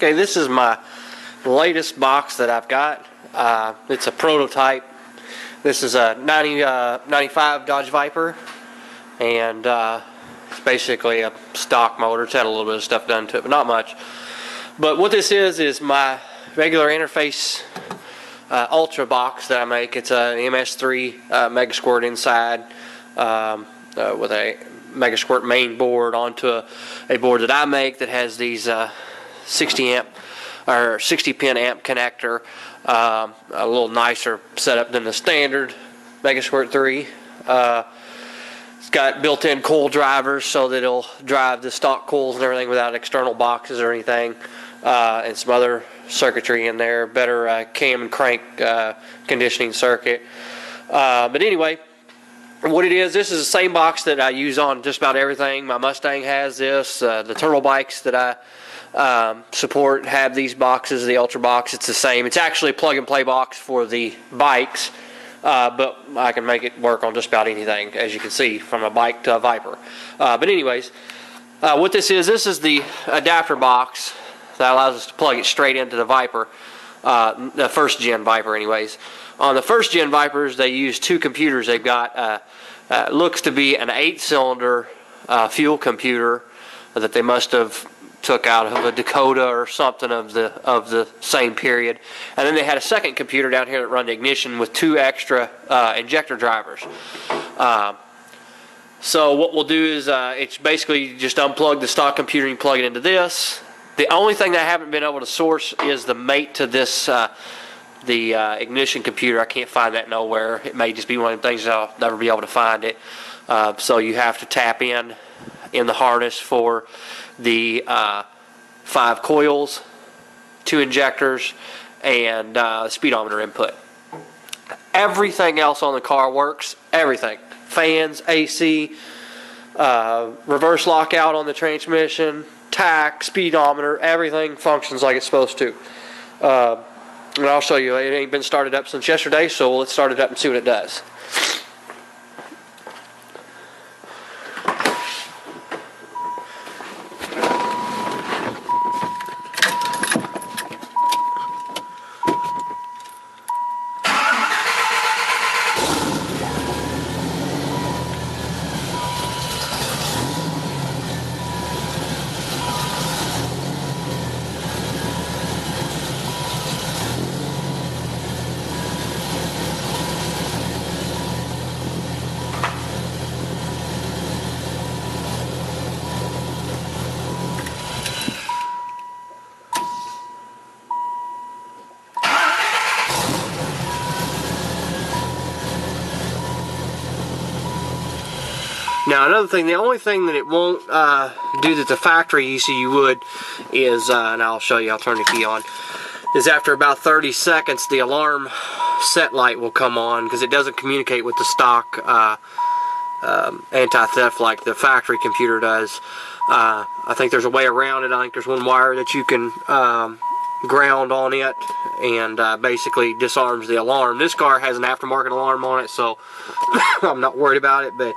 Okay, this is my latest box that I've got. It's a prototype. This is a 95 Dodge Viper, and it's basically a stock motor. It's had a little bit of stuff done to it, but not much. But what this is my regular Interface Ultra box that I make. It's a MS3 Megasquirt inside with a Megasquirt main board onto a board that I make that has these 60 amp or 60 pin amp connector, a little nicer setup than the standard Megasquirt 3. It's got built-in coil drivers so that it'll drive the stock coils and everything without external boxes or anything, and some other circuitry in there, better cam and crank conditioning circuit. But anyway, what it is, this is the same box that I use on just about everything. My Mustang has this. The turtle bikes that I support have these boxes. The Ultra box, it's the same. It's actually a plug-and-play box for the bikes, but I can make it work on just about anything, as you can see, from a bike to a Viper. But anyways, what this is the adapter box that allows us to plug it straight into the Viper, the first gen Viper anyways. On the first gen Vipers, they use two computers. They've got looks to be an 8-cylinder fuel computer that they must have took out of a Dakota or something of the same period, and then they had a second computer down here that run the ignition with two extra injector drivers. So what we'll do is it's basically you just unplug the stock computer and you plug it into this. The only thing that I haven't been able to source is the mate to this the ignition computer. I can't find that nowhere. It may just be one of the things that I'll never be able to find it. So you have to tap in the harness for the 5 coils, 2 injectors, and speedometer input. Everything else on the car works. Everything. Fans, AC, reverse lockout on the transmission, tach, speedometer, everything functions like it's supposed to. And I'll show you. It ain't been started up since yesterday, so let's start it up and see what it does. Now another thing, the only thing that it won't do that the factory ECU would is, and I'll show you, I'll turn the key on, is after about 30 seconds the alarm set light will come on because it doesn't communicate with the stock anti-theft like the factory computer does. I think there's a way around it. I think there's one wire that you can ground on it and basically disarms the alarm. This car has an aftermarket alarm on it, so I'm not worried about it, but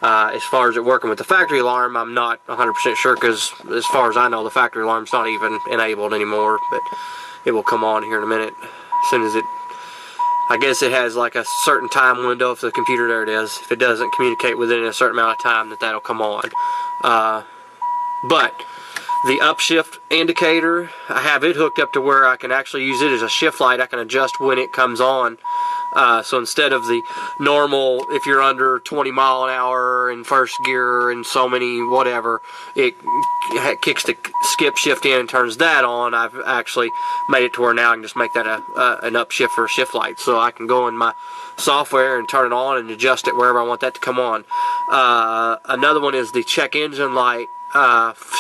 as far as it working with the factory alarm, I'm not 100% sure because as far as I know, the factory alarm's not even enabled anymore, but it will come on here in a minute. As soon as it, I guess it has like a certain time window if the computer, there it is. If it doesn't communicate within a certain amount of time, that'll come on. But the upshift indicator, I have it hooked up to where I can actually use it as a shift light. I can adjust when it comes on. So instead of the normal, if you're under 20 mile an hour in first gear and so many whatever, it kicks the skip shift in and turns that on. I've actually made it to where now I can just make that an upshift or a shift light. So I can go in my software and turn it on and adjust it wherever I want that to come on. Another one is the check engine light.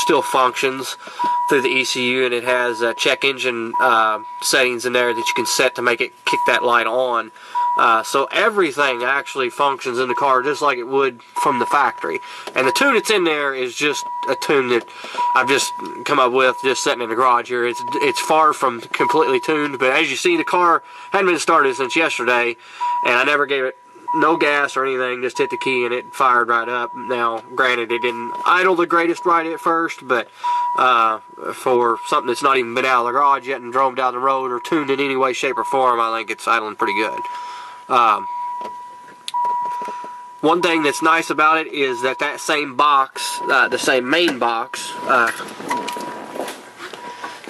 Still functions through the ECU, and it has check engine settings in there that you can set to make it kick that light on. So everything actually functions in the car just like it would from the factory. And the tune that's in there is just a tune that I've just come up with just sitting in the garage here. It's far from completely tuned, but as you see, the car hadn't been started since yesterday, and I never gave it no gas or anything, just hit the key and it fired right up. Now, granted, it didn't idle the greatest right at first, but for something that's not even been out of the garage yet and drove down the road or tuned in any way, shape, or form. I think it's idling pretty good. One thing that's nice about it is that same box, the same main box,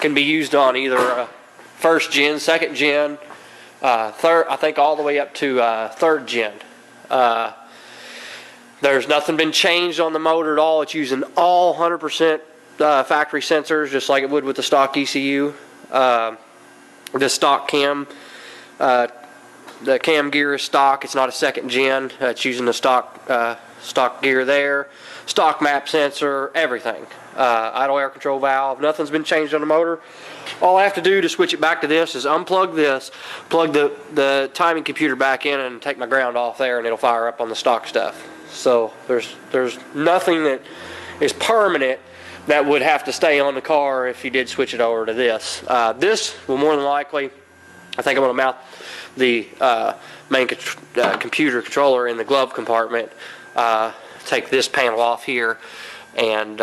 can be used on either first gen, second gen, third, I think all the way up to third gen. There's nothing been changed on the motor at all. It's using all 100% factory sensors, just like it would with the stock ECU. The stock cam, the cam gear is stock. It's not a second gen. It's using the stock gear there. Stock map sensor, everything. Idle air control valve. Nothing's been changed on the motor. All I have to do to switch it back to this is unplug this, plug the timing computer back in, and take my ground off there, and it'll fire up on the stock stuff. So there's nothing that is permanent that would have to stay on the car if you did switch it over to this. This will more than likely, I think I'm going to mount the main computer controller in the glove compartment, take this panel off here, and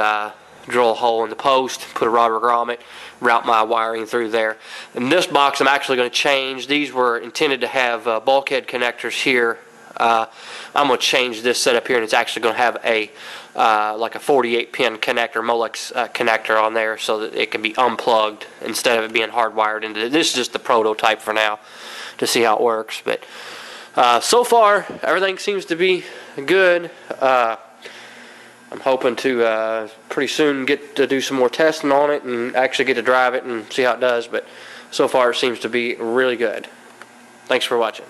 drill a hole in the post, put a rubber grommet, route my wiring through there. In this box I'm actually going to change. These were intended to have bulkhead connectors here. I'm going to change this setup here, and it's actually going to have a like a 48 pin connector, Molex connector on there, so that it can be unplugged instead of it being hardwired into it. This is just the prototype for now to see how it works. But so far everything seems to be good. I'm hoping to pretty soon get to do some more testing on it and actually get to drive it and see how it does. But so far it seems to be really good. Thanks for watching.